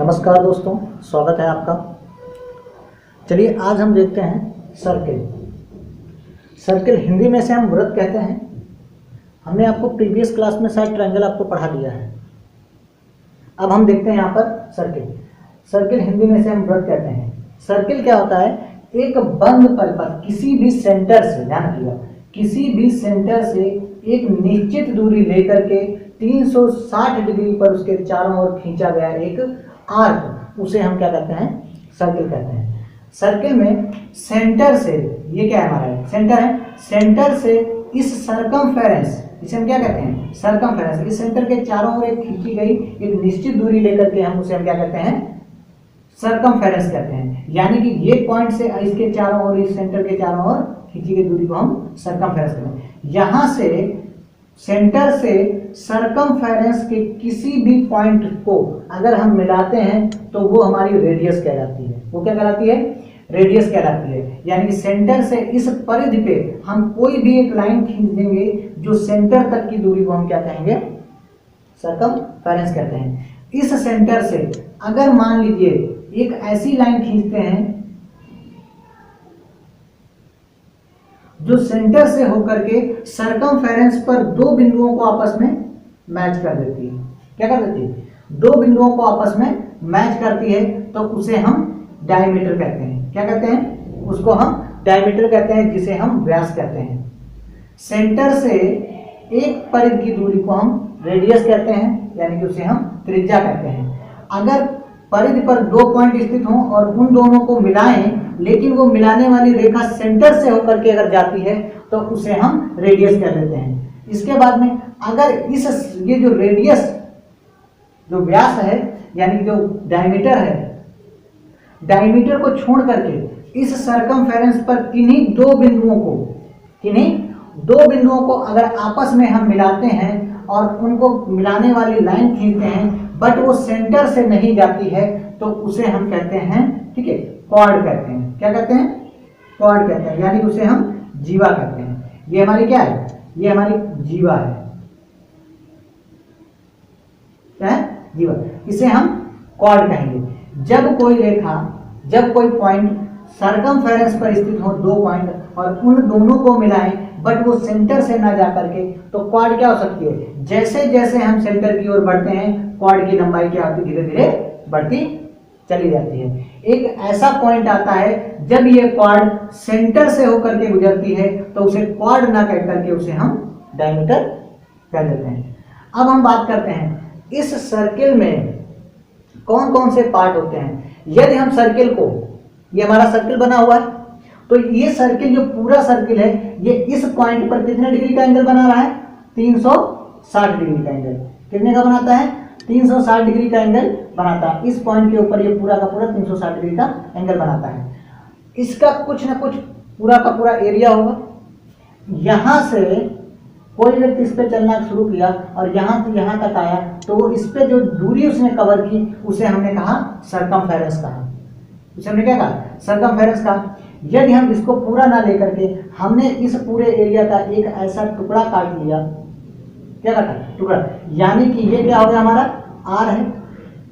नमस्कार दोस्तों, स्वागत है आपका। चलिए आज हम देखते हैं सर्किल। सर्किल हिंदी में से हम वृत्त कहते हैं। हमने आपको प्रीवियस क्लास में शायद ट्रायंगल आपको पढ़ा दिया है। अब हम देखते हैं यहाँ पर सर्किल। सर्किल हिंदी में से हम वृत्त कहते हैं। सर्किल क्या होता है? एक बंद परिपथ किसी भी सेंटर से, ध्यान रखिएगा, किसी भी सेंटर से एक निश्चित दूरी लेकर के 360 डिग्री पर उसके चारों ओर खींचा गया एक आर्क, उसे हम क्या कहते हैं? सर्किल कहते हैं। सर्किल में सेंटर से, ये क्या है हमारा? सेंटर है। सेंटर से इस सरकमफेरेंस, इसे हम क्या कहते हैं? सरकमफेरेंस। इस सेंटर के चारों ओर एक खींची गई एक निश्चित दूरी लेकर के हम उसे हम क्या कहते हैं? सरकमफेरेंस कहते हैं। यानी कि ये पॉइंट से इसके चारों ओर, इस सेंटर के चारों ओर खींची गई दूरी को हम सरकमफेरेंस कहते हैं। यहां से सेंटर से सरकमफेरेंस के किसी भी पॉइंट को अगर हम मिलाते हैं तो वो हमारी रेडियस कहलाती है। वो क्या कहलाती है? रेडियस कहलाती है। यानी कि सेंटर से इस परिधि पे हम कोई भी एक लाइन खींच देंगे जो सेंटर तक की दूरी को हम क्या कहेंगे? सरकमफेरेंस कहते हैं। इस सेंटर से अगर मान लीजिए एक ऐसी लाइन खींचते हैं जो सेंटर से होकर के सरकमफेरेंस पर दो बिंदुओं को आपस में मैच कर देती है। क्या कर देती है? दो बिंदुओं को आपस में मैच करती है, तो उसे हम डायमीटर कहते हैं। क्या कहते हैं? उसको हम डायमीटर कहते हैं, जिसे हम व्यास कहते हैं। सेंटर से एक परिधि की दूरी को हम रेडियस कहते हैं, यानी कि उसे हम त्रिज्या कहते हैं। अगर परिधि पर दो पॉइंट स्थित हों और उन दोनों को मिलाएं, लेकिन वो मिलाने वाली रेखा सेंटर से होकर के अगर जाती है तो उसे हम रेडियस कह देते हैं। इसके बाद में अगर ये जो रेडियस, जो व्यास है, यानी जो डायमीटर है, डायमीटर को छोड़ करके इस सरकमफेरेंस पर किन्हीं दो बिंदुओं को अगर आपस में हम मिलाते हैं और उनको मिलाने वाली लाइन खींचते हैं, बट वो सेंटर से नहीं जाती है, तो उसे हम कहते हैं, ठीक है, क्वाड कहते हैं। क्या कहते हैं? क्वाड कहते हैं, यानी उसे हम जीवा कहते हैं। ये हमारी क्या है? ये हमारी जीवा है। क्या है? जीवा। इसे हम क्वाड कहेंगे। जब कोई पॉइंट सरकमफेरेंस पर स्थित हो, दो पॉइंट, और उन दोनों को मिलाएं बट वो सेंटर से ना जा करके, तो क्वाड क्या हो सकती है? जैसे जैसे हम सेंटर की ओर बढ़ते हैं, क्वाड की लंबाई क्या होती है? धीरे धीरे बढ़ती चली जाती है। एक ऐसा पॉइंट आता है जब ये क्वाड सेंटर से होकर के गुजरती है, तो उसे क्वाड ना कह करके उसे हम डायमीटर कह देते हैं। अब हम बात करते हैं इस सर्किल में कौन कौन से पार्ट होते हैं। यदि हम सर्किल को, ये हमारा सर्किल बना हुआ है, तो ये सर्किल, जो पूरा सर्किल है, ये इस पॉइंट पर कितने डिग्री का एंगल बना रहा है? 360 डिग्री का एंगल। कितने का बनाता है? 360 डिग्री का एंगल बनाता है। इस पॉइंट के ऊपर ये पूरा का पूरा 360 डिग्री का एंगल बनाता है। इसका कुछ ना कुछ पूरा का पूरा एरिया होगा। यहां से कोई व्यक्ति इस पे चलना शुरू किया और यहां से यहां तक आया, तो वो इस पे जो दूरी उसने कवर की, उसे हमने कहा सरकमफेरेंस कहा। उसे हमने क्या कहा? सरकमफेरेंस कहा। यदि हम इसको पूरा ना लेकर के हमने इस पूरे एरिया का एक ऐसा टुकड़ा काट लिया, क्या काटा? टुकड़ा। यानी कि ये क्या हो गया? हमारा आर है,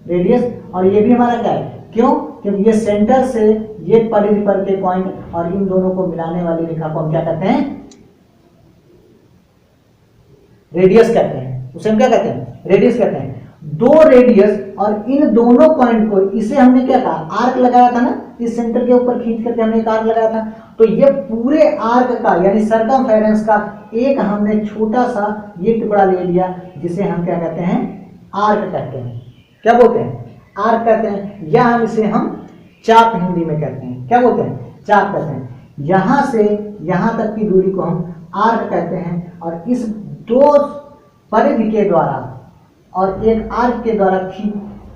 रेडियस, और ये भी हमारा क्या है? क्यों? क्योंकि ये सेंटर से ये परिधि पर के पॉइंट और इन दोनों को मिलाने वाली रेखा को हम क्या कहते हैं? रेडियस कहते हैं। उसे हम क्या कहते हैं? रेडियस कहते हैं। दो रेडियस और इन दोनों पॉइंट को, इसे हमने क्या कहा? आर्क लगाया था ना, इस सेंटर के ऊपर खींच करके हमने एक आर्क लगाया था। तो ये पूरे आर्क का, यानी सरकमफेरेंस का एक हमने छोटा सा ये टुकड़ा ले लिया, जिसे हम क्या कहते हैं? आर्क कहते हैं। क्या बोलते हैं? आर्क कहते हैं। या हम इसे चाप हिंदी में कहते हैं। क्या बोलते हैं? चाप कहते हैं। यहां से यहां तक की दूरी को हम आर्क कहते हैं, और इस दो परिधि के द्वारा और एक आर्क के द्वारा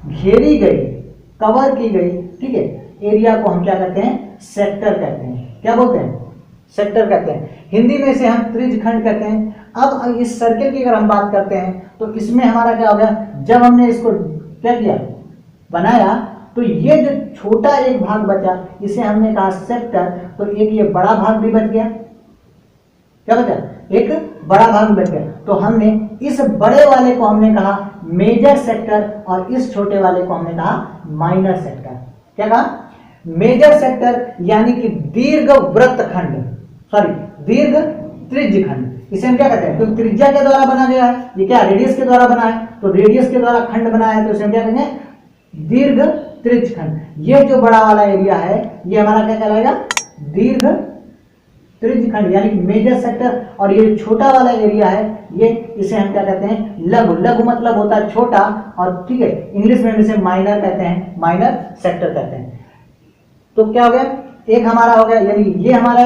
घेरी गई, कवर की गई, ठीक है, एरिया को हम क्या कहते हैं? सेक्टर कहते हैं। क्या बोलते हैं? सेक्टर कहते हैं। हिंदी में इसे हम त्रिज्यखंड कहते हैं। अब इस सर्किल की अगर हम बात करते हैं, तो इसमें हमारा क्या हो गया? जब हमने इसको क्या किया? बनाया, तो ये जो छोटा एक भाग बचा, इसे हमने कहा सेक्टर। तो एक ये बड़ा भाग भी बच गया। क्या बचा? एक बड़ा भाग बच गया, तो हमने इस बड़े वाले को हमने कहा मेजर सेक्टर और इस छोटे वाले को हमने कहा माइनर सेक्टर। क्या कहा? मेजर सेक्टर यानी कि दीर्घ वृत्तखंड, सॉरी दीर्घ त्रिज्यखंड, इसे हम क्या कहते हैं? क्योंकि त्रिज्या के द्वारा बना गया है, ये क्या रेडियस के द्वारा बना है, तो रेडियस के द्वारा खंड बनाया है, तो इसे हम क्या कहेंगे? दीर्घ त्रिज्यखंड। ये जो बड़ा वाला एरिया है ये हमारा क्या कहलाएगा? दीर्घ त्रिज्यखंड यानी कि मेजर सेक्टर। और ये छोटा वाला एरिया है ये, इसे हम क्या कहते हैं? लघु। लघु मतलब होता है छोटा, और ठीक है इंग्लिश में इसे माइनर कहते हैं, माइनर सेक्टर कहते हैं। तो क्या हो गया? एक हमारा हो गया, यानी ये हमारा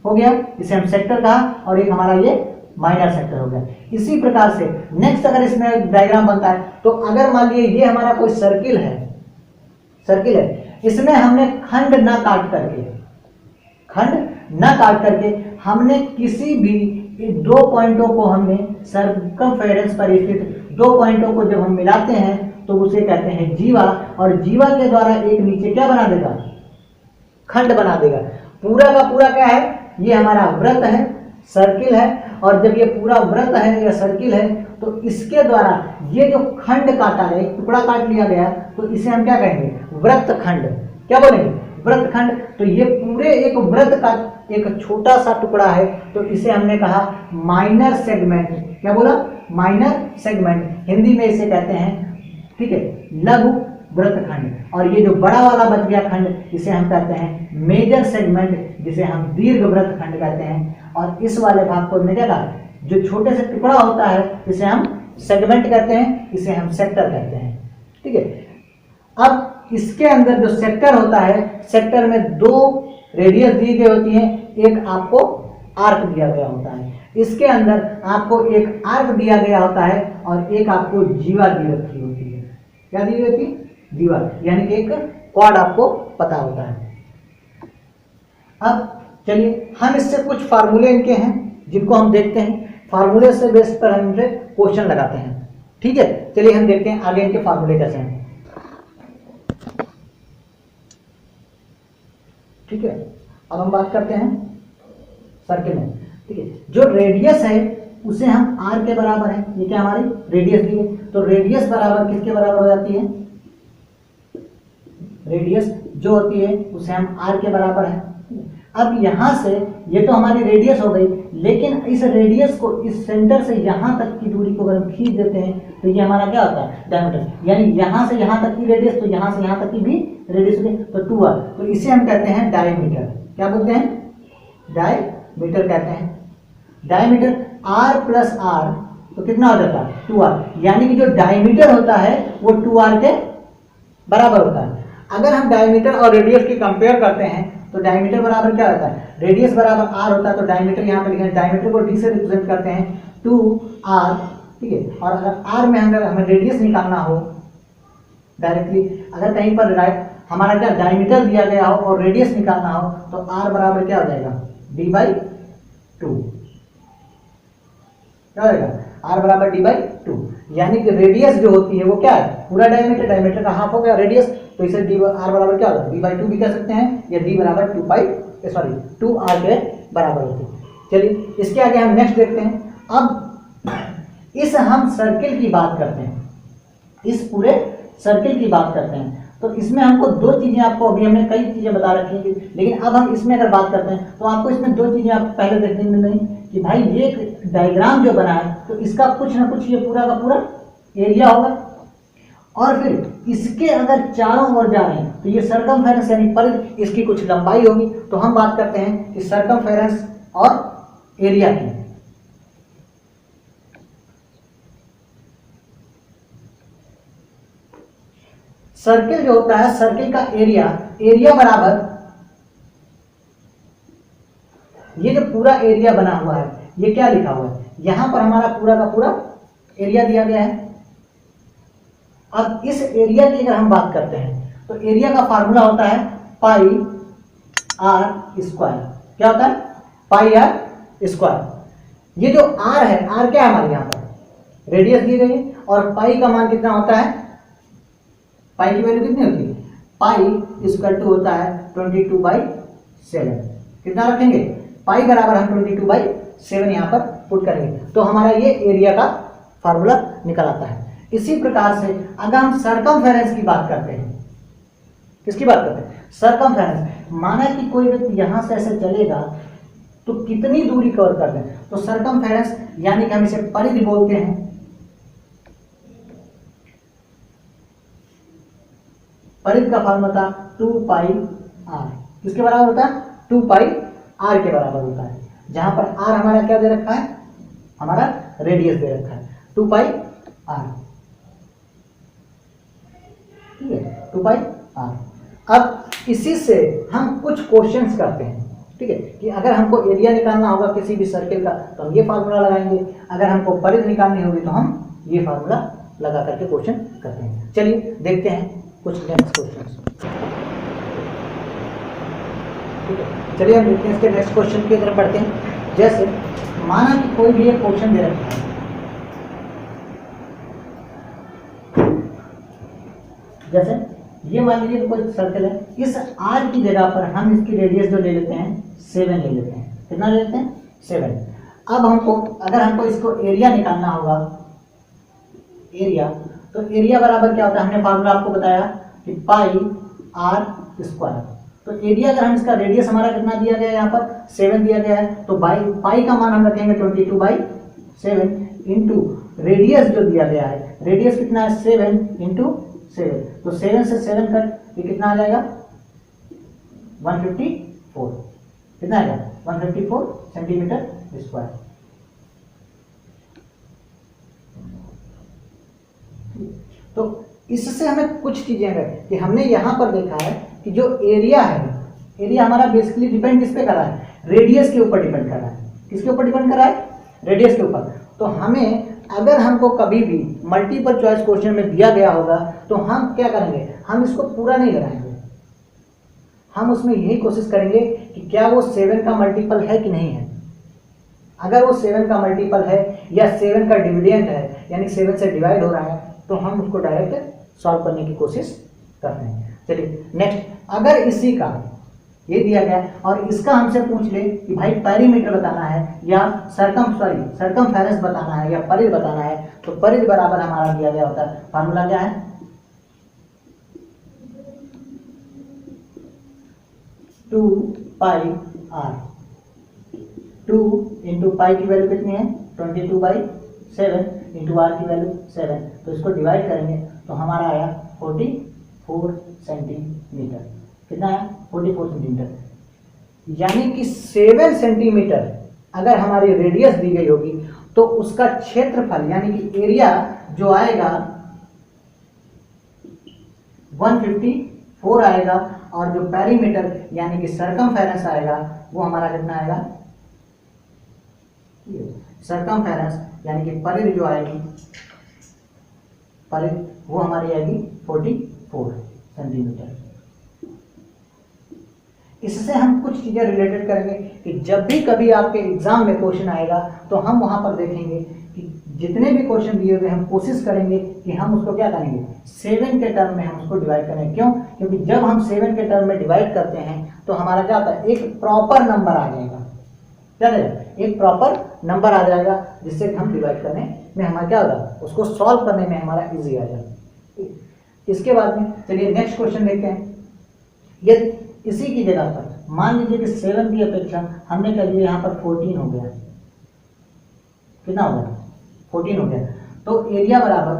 हो गया, इसे हम सेक्टर कहा, और एक हमारा ये माइनर सेक्टर हो गया। इसी प्रकार से नेक्स्ट अगर इसमें डायग्राम बनता है, तो अगर मान लीजिए ये हमारा कोई सर्किल है, सर्किल है, इसमें हमने खंड ना काट करके हमने किसी भी दो पॉइंटों को हमने सर्कमफेरेंस पर स्थित दो पॉइंटों को जब हम मिलाते हैं तो उसे कहते हैं जीवा, और जीवा के द्वारा एक नीचे क्या बना देगा? खंड बना देगा। पूरा का पूरा क्या है? ये हमारा वृत्त है, सर्किल है, और जब ये पूरा वृत्त है या सर्किल है तो इसके द्वारा ये जो खंड काटा है, एक टुकड़ा काट लिया गया, तो इसे हम क्या कहेंगे? वृत्तखंड। क्या बोलेंगे? वृत्तखंड। तो ये पूरे एक वृत्त का एक छोटा सा टुकड़ा है, तो इसे हमने कहा माइनर सेगमेंट। क्या बोला? Minor segment. हिंदी में इसे कहते हैं, ठीक है, लघु वृत्तखंड। और ये जो बड़ा वाला बच गया खंड, इसे हम कहते हैं मेजर सेगमेंट, जिसे हम दीर्घ वृत्तखंड कहते हैं। और इस वाले भाग को हमने क्या कहा? जो छोटे से टुकड़ा होता है इसे हम सेगमेंट कहते हैं, इसे हम सेक्टर कहते हैं। ठीक है, अब इसके अंदर जो सेक्टर होता है, सेक्टर में दो रेडियस दी गई होती है, एक आपको आर्क दिया गया होता है। इसके अंदर आपको एक आर्क दिया गया होता है और एक आपको जीवा दी रखी होती है। क्या दी गई होती है? जीवा, यानी कि एक क्वाड आपको पता होता है। अब चलिए हम इससे कुछ फार्मूले इनके हैं जिनको हम देखते हैं, फार्मूले से बेस पर हम इनसे क्वेश्चन लगाते हैं। ठीक है, चलिए हम देखते हैं आगे इनके फार्मूले कैसे हैं। ठीक है, अब हम बात करते हैं सर्किल में। ठीक है, जो रेडियस है उसे हम आर के बराबर है, ये क्या हमारी रेडियस दी है, तो रेडियस बराबर किसके बराबर हो जाती है? रेडियस जो होती है उसे हम आर के बराबर है। अब यहाँ से ये तो हमारी रेडियस हो गई, लेकिन इस रेडियस को इस सेंटर से यहाँ तक की दूरी को अगर हम खींच देते हैं तो ये हमारा क्या होता है? डायमीटर। यानी यहाँ से यहाँ तक की रेडियस, तो यहाँ से यहाँ तक की भी रेडियस होगी, तो 2r। तो इसे हम कहते हैं डायमीटर। क्या बोलते हैं? डायमीटर कहते हैं। डायमीटर r प्लस r, तो कितना हो जाता है? 2r। यानी कि जो डायमीटर होता है वो 2r के बराबर होता है। अगर हम डायमीटर और रेडियस की कंपेयर करते हैं तो डायमीटर बराबर क्या होता है? रेडियस बराबर r होता है, तो डायमीटर यहाँ पे लिखें, डायमीटर को d से रिप्रेजेंट करते हैं 2r। ठीक है, और अगर r में हमें रेडियस निकालना हो डायरेक्टली, अगर कहीं पर हमारा क्या डायमीटर दिया गया हो और रेडियस निकालना हो, तो r बराबर क्या हो जाएगा? d/2। क्या हो जाएगा? r बराबर d/2। यानी कि रेडियस जो होती है वो क्या है? पूरा डायमीटर, डायमीटर का हाफ हो गया रेडियस, तो इसे r बराबर क्या होगा? d/2 भी कह सकते हैं, या d बराबर 2r के बराबर होती है। चलिए इसके आगे हम नेक्स्ट देखते हैं। अब इस हम सर्किल की बात करते हैं, इस पूरे सर्किल की बात करते हैं, तो इसमें हमको दो चीजें, आपको अभी हमने कई चीजें बता रखी हैं, लेकिन अब हम इसमें अगर बात करते हैं तो आपको इसमें दो चीजें आप पहले देखने में नहीं कि भाई ये डायग्राम जो बना है तो इसका कुछ ना कुछ ये पूरा का पूरा एरिया होगा, और फिर इसके अगर चारों ओर जा रहे हैं तो ये सर्कमफेरेंस यानी परिधि, इसकी कुछ लंबाई होगी। तो हम बात करते हैं कि सर्कमफेरेंस और एरिया की। सर्किल जो होता है, सर्किल का एरिया बराबर, ये जो पूरा एरिया बना हुआ है ये क्या लिखा हुआ है? यहां पर हमारा पूरा का पूरा एरिया दिया गया है। अब इस एरिया की अगर हम बात करते हैं तो एरिया का फार्मूला होता है पाई आर स्क्वायर। क्या होता है? पाई आर स्क्वायर। ये जो आर है, आर क्या है हमारे यहाँ पर? रेडियस दी गई है, और पाई का मान कितना होता है? पाई की वैल्यू कितनी होती है? पाई स्क्वायर टू होता है 22/7। कितना रखेंगे? पाई बराबर हम 22/7 यहाँ पर पुट करेंगे तो हमारा ये एरिया का फार्मूला निकल आता है। इसी प्रकार से अगर हम सर्कमफेरेंस की बात करते हैं, किसकी बात करते हैं? सर्कमफेरेंस। माना कि कोई व्यक्ति यहां से ऐसे चलेगा तो कितनी दूरी कवर कर दें, तो सर्कमफेरेंस यानी कि हम इसे परिधि बोलते हैं। परिधि का फार्मूला था 2 पाई आर। किसके बराबर होता है? 2 पाई आर के बराबर होता है, जहां पर आर हमारा क्या दे रखा है? हमारा रेडियस दे रखा है 2 पाई आर। ठीक है, 2 पाई आर। अब इसी से हम कुछ क्वेश्चंस करते हैं, ठीक है, कि अगर हमको एरिया निकालना होगा किसी भी सर्किल का तो हम ये फार्मूला लगाएंगे, अगर हमको परिधि निकालनी होगी तो हम ये फार्मूला लगा करके क्वेश्चन करते हैं। चलिए देखते हैं कुछ नेक्स्ट क्वेश्चंस। ठीक है, चलिए हम देखते हैं इसके नेक्स्ट क्वेश्चन की तरफ बढ़ते हैं। जैसे माना कि कोई भी एक क्वेश्चन दे रखा है, जैसे ये मान लीजिए कोई सर्कल है, इस आर की जगह पर हम इसकी रेडियस जो ले लेते हैं 7 ले लेते हैं। कितना ले लेते हैं? 7। अब हमको अगर हमको इसको एरिया निकालना होगा, एरिया, तो एरिया बराबर क्या होता है? हमने फार्मूला आपको बताया कि पाई आर स्क्वायर। तो एरिया अगर हम इसका रेडियस हमारा कितना दिया गया है, यहाँ पर 7 दिया गया है, तो पाई का मान हम रखेंगे 22/7 इंटू रेडियस जो दिया गया है, रेडियस कितना है? 7 इंटू 7, तो 7 से 7 कट, ये कितना आ जाएगा? 154। कितना आएगा? 154 सेंटीमीटर स्क्वायर। तो इससे हमें कुछ चीजें है कि हमने यहां पर देखा है कि जो एरिया है, एरिया हमारा बेसिकली डिपेंड किस पे कर रहा है? रेडियस के ऊपर डिपेंड कर रहा है। किसके ऊपर डिपेंड कर रहा है? रेडियस के ऊपर। तो हमें अगर हमको कभी भी मल्टीपल चॉइस क्वेश्चन में दिया गया होगा तो हम क्या करेंगे? हम इसको पूरा नहीं लगाएंगे, हम उसमें यही कोशिश करेंगे कि क्या वो 7 का मल्टीपल है कि नहीं है। अगर वो 7 का मल्टीपल है या 7 का डिविडेंड है, यानी 7 से डिवाइड हो रहा है, तो हम उसको डायरेक्ट सॉल्व करने की कोशिश करते हैं। चलिए नेक्स्ट, अगर इसी का ये दिया गया और इसका हमसे पूछ ले कि भाई पेरीमीटर बताना है या सर्कमफेरेंस बताना है या परिधि बताना है, तो परिधि बराबर हमारा दिया गया होता है, फार्मूला क्या है? 2 पाई आर। 2 इंटू पाई की वैल्यू कितनी है? 22/7 इंटू आर की वैल्यू 7, तो इसको डिवाइड करेंगे तो हमारा आया 44 सेंटीमीटर। कितना है? 44 सेंटीमीटर। यानी कि 7 सेंटीमीटर अगर हमारी रेडियस दी गई होगी तो उसका क्षेत्रफल यानी कि एरिया जो आएगा 154 आएगा, और जो पेरीमीटर यानी कि सर्कमफेरेंस आएगा वो हमारा कितना आएगा? सर्कमफेरेंस यानी कि परिधि जो आएगी, परिधि वो हमारी आएगी 44 सेंटीमीटर। इससे हम कुछ चीजें रिलेटेड करेंगे कि जब भी कभी आपके एग्जाम में क्वेश्चन आएगा तो हम वहां पर देखेंगे कि जितने भी क्वेश्चन दिए हुए हम कोशिश करेंगे कि हम उसको क्या करेंगे? 7 के टर्म में हम उसको डिवाइड करें। क्यों? क्योंकि जब हम 7 के टर्म में डिवाइड करते हैं तो हमारा क्या होता है? एक प्रॉपर नंबर आ जाएगा। क्या रहेगा? एक प्रॉपर नंबर आ जाएगा, जिससे हम डिवाइड करने में हमारा क्या होगा? उसको सॉल्व करने में हमारा इजी आ जाएगा। इसके बाद में चलिए नेक्स्ट क्वेश्चन देखते हैं। यदि इसी की जगह पर मान लीजिए कि 7 की अपेक्षा हमने कर लिया यहाँ पर 14 हो गया। कितना हो गया? 14 हो गया। तो एरिया बराबर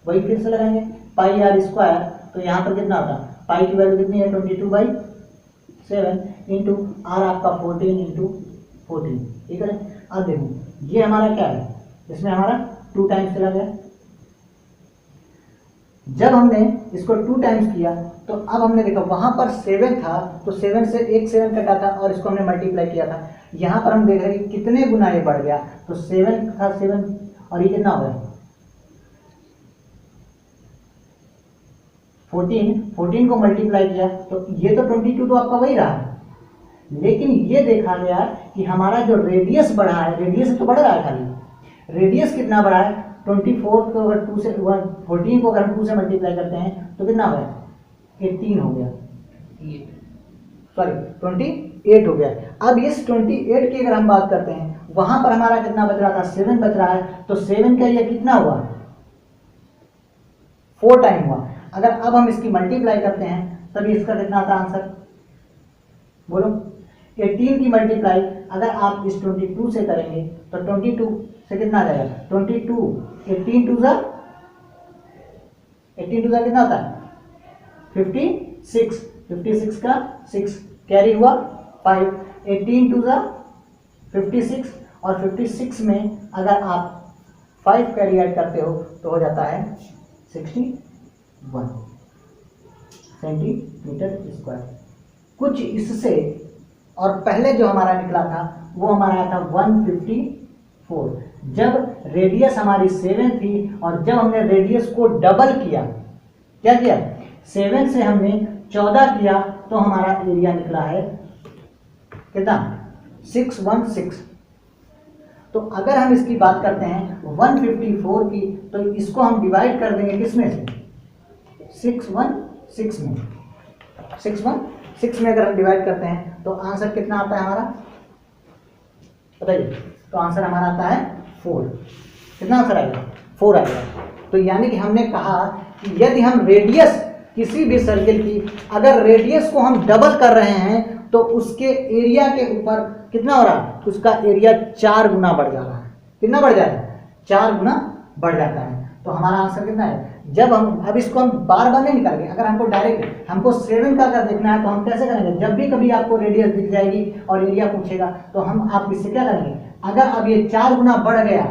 वही फिर से लगाएंगे पाई आर स्क्वायर। तो यहाँ पर कितना होता है? पाई की वैल्यू कितनी है? 22/7 इंटू आर आपका 14 इंटू 14। ठीक है। अब देखो ये हमारा क्या है? इसमें हमारा 2 टाइम्स चला गया। जब हमने इसको 2 टाइम्स किया तो अब हमने देखा वहां पर 7 था, तो 7 से एक 7 कटा था और इसको हमने मल्टीप्लाई किया था। यहां पर हम देख रहे हैं कि कितने गुना ये बढ़ गया। तो 7 था 7 और ये कितना हो गया? 14 को मल्टीप्लाई किया तो ये तो 22 तो आपका वही रहा, लेकिन ये देखा गया कि हमारा जो रेडियस बढ़ा है, रेडियस तो बढ़ रहा है, खाली रेडियस कितना बढ़ा है? 24 को अगर 2 से 14 को अगर हम 2 से मल्टीप्लाई करते हैं तो कितना हो गया? 18 हो गया। सॉरी 8 हो गया। अब इस 28 की अगर हम बात करते हैं, वहां पर हमारा कितना बच रहा था, 7 बच रहा है, तो 7 का ये कितना हुआ, 4 टाइम हुआ। अगर अब हम इसकी मल्टीप्लाई करते हैं तभी इसका कितना आता आंसर, बोलो। 18 की मल्टीप्लाई अगर आप इस 22 से करेंगे तो 22 से कितना आ जाएगा, 22, 18 टू ज़ा कितना होता है, 56, 56 का 6 कैरी हुआ 5, 18 टू ज़ा 56, और 56 में अगर आप 5 कैरी ऐड करते हो तो हो जाता है 61 सेंटीमीटर स्क्वायर। कुछ इससे, और पहले जो हमारा निकला था वो हमारा आया था 154, जब रेडियस हमारी 7 थी और जब हमने रेडियस को डबल किया, क्या किया, 7 से हमने 14 किया, तो हमारा एरिया निकला है कितना, 616। तो अगर हम इसकी बात करते हैं 154 की, तो इसको हम डिवाइड कर देंगे किसमें से, 616 में। 616 में अगर हम डिवाइड करते हैं तो आंसर कितना आता है हमारा, बताइए। तो आंसर हमारा आता है 4। कितना आंसर आएगा, 4 आएगा। तो यानी कि हमने कहा कि यदि हम रेडियस किसी भी सर्किल की, अगर रेडियस को हम डबल कर रहे हैं तो उसके एरिया के ऊपर कितना हो रहा है, उसका एरिया 4 गुना बढ़ जा रहा है। कितना बढ़ जाता है, 4 गुना बढ़ जाता है। तो हमारा आंसर कितना है, जब हम, अब इसको हम बार बार नहीं निकालेंगे, अगर हमको डायरेक्ट हमको 7 का अगर देखना है तो हम कैसे करेंगे, जब भी कभी आपको रेडियस दिख जाएगी और एरिया पूछेगा तो हम आप इससे क्या करेंगे, अगर अब ये 4 गुना बढ़ गया,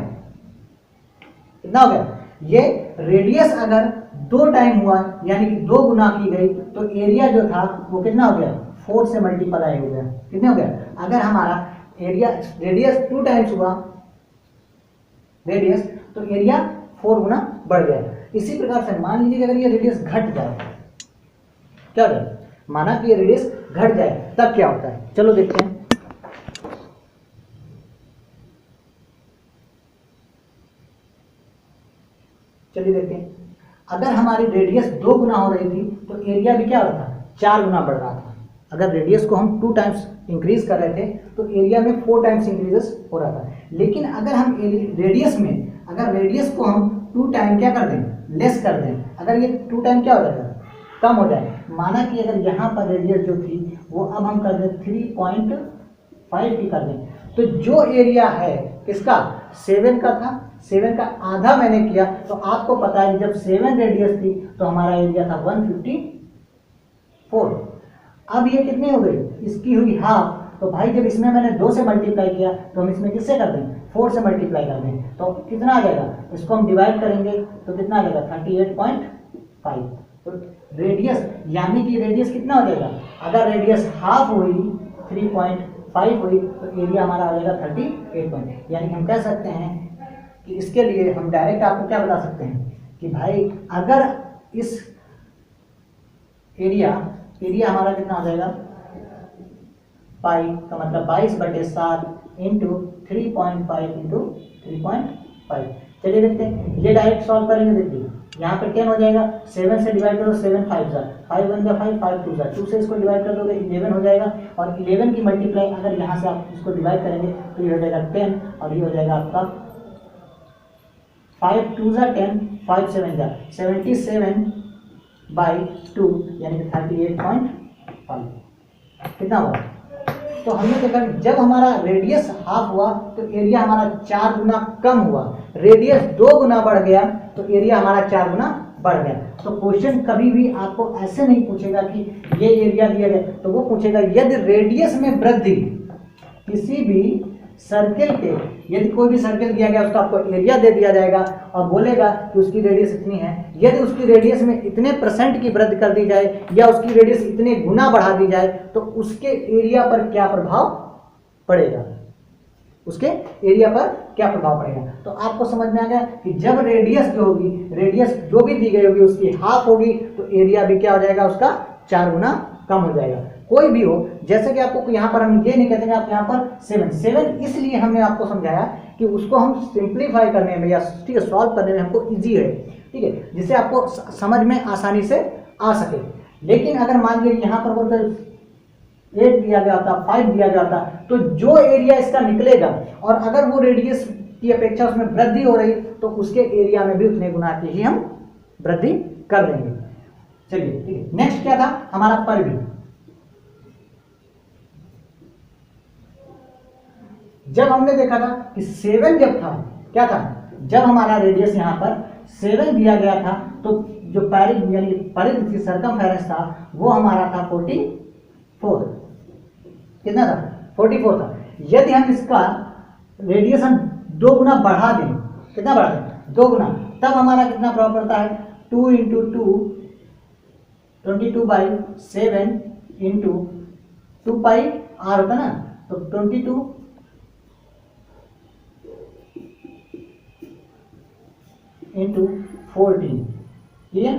कितना हो गया, ये रेडियस अगर 2 टाइम हुआ यानी कि 2 गुना की गई, तो एरिया जो था वो कितना हो गया, 4 से मल्टीप्लाई हो गया। कितने हो गया, अगर हमारा एरिया रेडियस 2 टाइम्स हुआ रेडियस, तो एरिया 4 गुना बढ़ गया। इसी प्रकार से मान लीजिए अगर ये रेडियस घट जाए, क्या हो जाए, माना कि ये रेडियस घट जाए, तब क्या होता है, चलो देखते हैं। चलिए देखते हैं, अगर हमारी रेडियस 2 गुना हो रही थी तो एरिया भी क्या हो रहा था, 4 गुना बढ़ रहा था। अगर रेडियस को हम 2 टाइम्स इंक्रीज कर रहे थे तो एरिया में 4 टाइम्स इंक्रीजेस हो रहा था। लेकिन अगर हम रेडियस में, अगर रेडियस को हम 2 टाइम क्या कर दें, लेस कर दें, अगर ये 2 टाइम क्या हो जाएगा, कम हो जाए। माना कि अगर यहाँ पर रेडियस जो थी वो अब हम कर दें 3.5 की कर दें, तो जो एरिया है किसका, 7 का था, 7 का आधा मैंने किया, तो आपको पता है जब 7 रेडियस थी तो हमारा एरिया था 154। अब ये कितनी हो गई, इसकी हुई हाफ। तो भाई जब इसमें मैंने 2 से मल्टीप्लाई किया तो हम इसमें किससे कर दें, 4 से मल्टीप्लाई कर दें, तो कितना आ जाएगा, इसको हम डिवाइड करेंगे तो कितना आ जाएगा, 38.5। तो रेडियस, यानी कि रेडियस कितना हो जाएगा, अगर रेडियस हाफ हुई 3.5 हुई तो एरिया हमारा आ जाएगा 38. यानी हम कह सकते हैं कि इसके लिए हम डायरेक्ट आपको क्या बता सकते हैं कि भाई अगर इस एरिया हमारा कितना हो जाएगा, पाई का मतलब 22/7 इंटू 3.5 इंटू 3.5। चलिए देखते हैं, ये डायरेक्ट सॉल्व करेंगे। देखिए यहाँ पे 10 हो जाएगा, 7 से डिवाइड करो, 7 5 जा 5 1 जा 5 5 2 जा 2 से इसको डिवाइड कर दोगे 11 हो जाएगा, और 11 की मल्टीप्लाई अगर यहाँ से आप इसको डिवाइड करेंगे तो ये हो जाएगा 10, और ये हो जाएगा आपका 5 2 जा 10 5 7 जा 77/2 यानी कि 38.5 कितना हुआ। तो हमने देखा जब हमारा रेडियस हाफ हुआ तो एरिया हमारा 4 गुना कम हुआ, रेडियस 2 गुना बढ़ गया तो एरिया हमारा 4 गुना बढ़ गया। तो क्वेश्चन कभी भी आपको ऐसे नहीं पूछेगा कि ये एरिया दिया गया, तो वो पूछेगा यदि रेडियस में वृद्धि किसी भी सर्किल के, यदि कोई भी सर्किल दिया गया उसका आपको एरिया दे दिया जाएगा और बोलेगा कि उसकी रेडियस इतनी है, यदि उसकी रेडियस में इतने % की वृद्धि कर दी जाए या उसकी रेडियस इतने गुना बढ़ा दी जाए तो उसके एरिया पर क्या प्रभाव पड़ेगा, उसके एरिया पर क्या प्रभाव पड़ेगा। तो आपको समझ में आ गया कि जब रेडियस जो होगी, रेडियस जो भी दी गई होगी उसकी हाफ होगी तो एरिया भी क्या हो जाएगा, उसका 4 गुना कम हो जाएगा। कोई भी हो, जैसे कि आपको यहाँ पर हम ये नहीं कहते आप यहाँ पर 7 इसलिए हमने आपको समझाया कि उसको हम सिंप्लीफाई करने में या ठीक है सॉल्व करने में हमको इजी है, ठीक है, जिससे आपको समझ में आसानी से आ सके। लेकिन अगर मान लीजिए यहाँ पर बोलते 8 दिया गया होता, 5 दिया गया होता, तो जो एरिया इसका निकलेगा और अगर वो रेडियस की अपेक्षा उसमें वृद्धि हो रही तो उसके एरिया में भी उतने गुना की ही हम वृद्धि कर देंगे। चलिए ठीक है, नेक्स्ट क्या था हमारा परिधि। जब हमने देखा था कि 7 जब था, क्या था, जब हमारा रेडियस यहाँ पर 7 दिया गया था तो जो परिधि यानी परिधि थी, सर्कमफेरेंस था, वो हमारा था 44। कितना था? 44 था। यदि हम इसका रेडियस हम 2 गुना बढ़ा दें, कितना बढ़ा दें? 2 गुना, तब हमारा कितना प्रभाव पड़ता है? 2 इंटू 2 22/7 इंटू 2 पाई आर होता ना, तो 22 इंटू 14, ठीक है।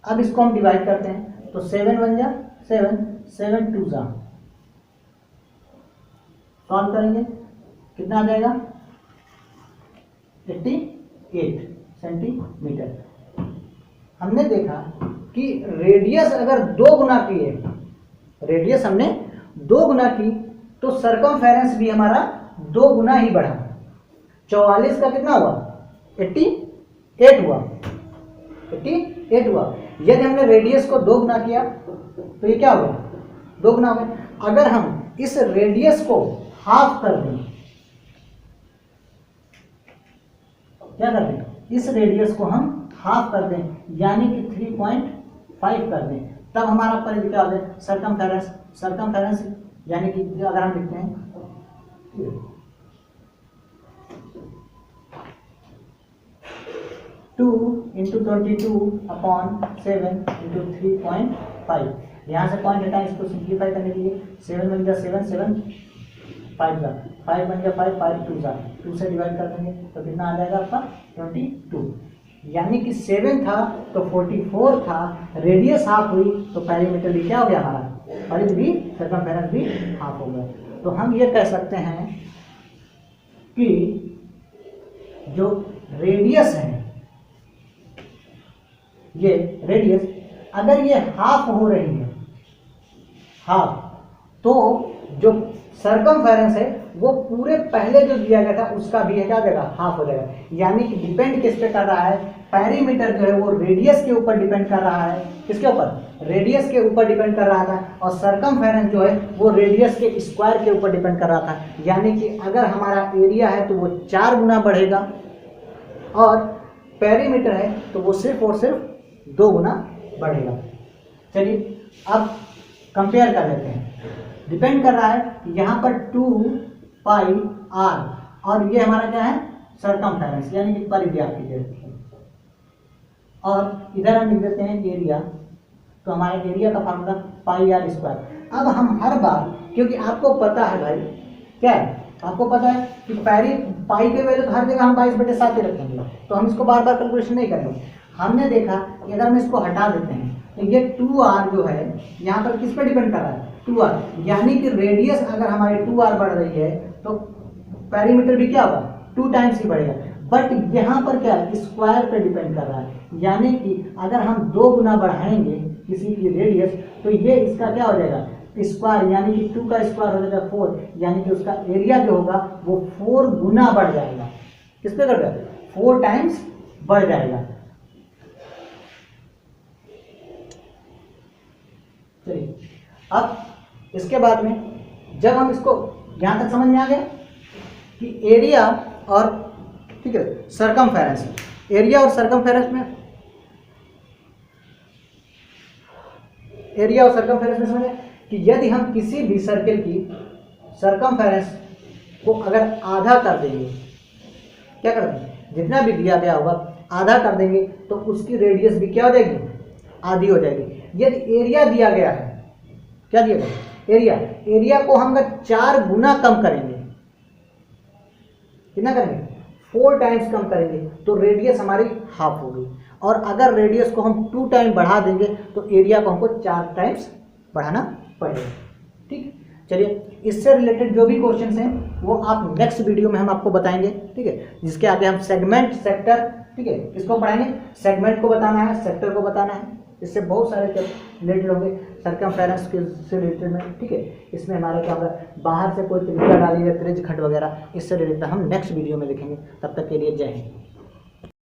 अब इसको हम डिवाइड करते हैं तो 7 बन जा 7, 7 2 जा, सॉल्व करेंगे कितना आ जाएगा? 88 सेंटीमीटर। हमने देखा कि रेडियस अगर 2 गुना की है, रेडियस हमने 2 गुना की तो सर्कमफेरेंस भी हमारा 2 गुना ही बढ़ा। 44 का कितना हुआ? 88 हुआ, 88 हुआ। यदि हमने रेडियस को 2 गुना किया तो ये क्या हो गया? 2 गुना हो गया। अगर हम इस रेडियस को हाफ कर दें, क्या कर दें? इस रेडियस को हम हाफ कर दें यानी कि 3.5 कर दें, तब हमारा परिधि क्या हो जाए? सर्कमफेरेंस। सर्कमफेरेंस यानी कि अगर हम लिखते हैं 2 इंटू 22/7 इंटू 3.5, यहाँ से पॉइंट हटाएं, इसको सिंप्लीफाई करने के लिए 7 बन जा 7, 7 5 जा 5 बन जा 5, 5 2 जा 2 से डिवाइड कर देंगे तो कितना आ जाएगा आपका? 22। यानी कि 7 था तो 44 था, रेडियस हाफ हुई तो पेरीमीटर भी क्या हो गया? हमारा परिधि भी, सर्कमफेरेंस भी हाफ हो गया। तो हम ये कह सकते हैं कि जो रेडियस है, ये रेडियस अगर ये हाफ हो रही है, हाफ, तो जो सर्कमफेरेंस है वो पूरे पहले जो दिया गया था उसका भी क्या हो जाएगा? हाफ हो जाएगा। यानी कि डिपेंड किस पे कर रहा है? पेरीमीटर जो है वो रेडियस के ऊपर डिपेंड कर रहा है। किसके ऊपर? रेडियस के ऊपर डिपेंड कर रहा था। और सर्कमफेरेंस जो है वो रेडियस के स्क्वायर के ऊपर डिपेंड कर रहा था। यानी कि अगर हमारा एरिया है तो वो 4 गुना बढ़ेगा और पेरीमीटर है तो वो सिर्फ और सिर्फ 2 गुना बढ़ेगा। चलिए अब कंपेयर कर लेते हैं। डिपेंड कर रहा है यहाँ पर 2 पाई आर और ये हमारा क्या है? सर्कमफेरेंस यानी कि परिधि आपकी है। और इधर हम लिख देते हैं एरिया, तो हमारे एरिया का फार्मूला पाई आर स्क्वायर। अब हम हर बार, क्योंकि आपको पता है भाई, क्या है? आपको पता है कि पाई के वैल्यू हर जगह हम 22/7 ही रखेंगे, तो हम इसको बार बार कैलकुलेशन नहीं करेंगे। हमने देखा कि अगर हम इसको हटा देते हैं तो ये 2r जो है यहाँ पर किस पे डिपेंड कर रहा है? 2r, यानी कि रेडियस अगर हमारी 2r बढ़ रही है तो पेरीमीटर भी क्या होगा? 2 टाइम्स ही बढ़ेगा। बट यहाँ पर क्या है? स्क्वायर पे डिपेंड कर रहा है। यानी कि अगर हम 2 गुना बढ़ाएंगे किसी की रेडियस तो ये इसका क्या हो जाएगा? स्क्वायर, यानी कि 2 का स्क्वायर हो जाएगा 4, यानी कि उसका एरिया जो होगा वो 4 गुना बढ़ जाएगा। किस पे बढ़ जाएगा? 4 टाइम्स बढ़ जाएगा। चलिए अब इसके बाद में जब हम इसको यहाँ तक समझ में आ गया कि एरिया और, ठीक है, सर्कमफेरेंस, एरिया और सर्कमफेरेंस में, एरिया और सर्कमफेरेंस में समझे कि यदि हम किसी भी सर्किल की सर्कमफेरेंस को अगर आधा कर देंगे, क्या कर देंगे? जितना भी दिया गया होगा आधा कर देंगे तो उसकी रेडियस भी क्या हो जाएगी? आधी हो जाएगी। यदि एरिया दिया गया है, क्या दिया गया? एरिया, एरिया को हम अगर 4 गुना कम करेंगे, कितना करेंगे? 4 टाइम्स कम करेंगे तो रेडियस हमारी हाफ होगी। और अगर रेडियस को हम 2 टाइम बढ़ा देंगे तो एरिया को हमको 4 टाइम्स बढ़ाना पड़ेगा। ठीक, चलिए इससे रिलेटेड जो भी क्वेश्चंस हैं वो आप नेक्स्ट वीडियो में हम आपको बताएंगे। ठीक है, जिसके आगे हम सेगमेंट, सेक्टर, ठीक है, किसको पढ़ाएंगे? सेगमेंट को बताना है, सेक्टर को बताना है। इससे बहुत सारे रिलेटेड होंगे। सर्कमफेरेंस के से रिलेटेड में, ठीक है। इसमें हमारा क्या होगा, बाहर से कोई त्रिज्या डाली है, त्रिज्य खंड वगैरह, इससे रिलेटेड हम नेक्स्ट वीडियो में देखेंगे। तब तक के लिए जय हिंद।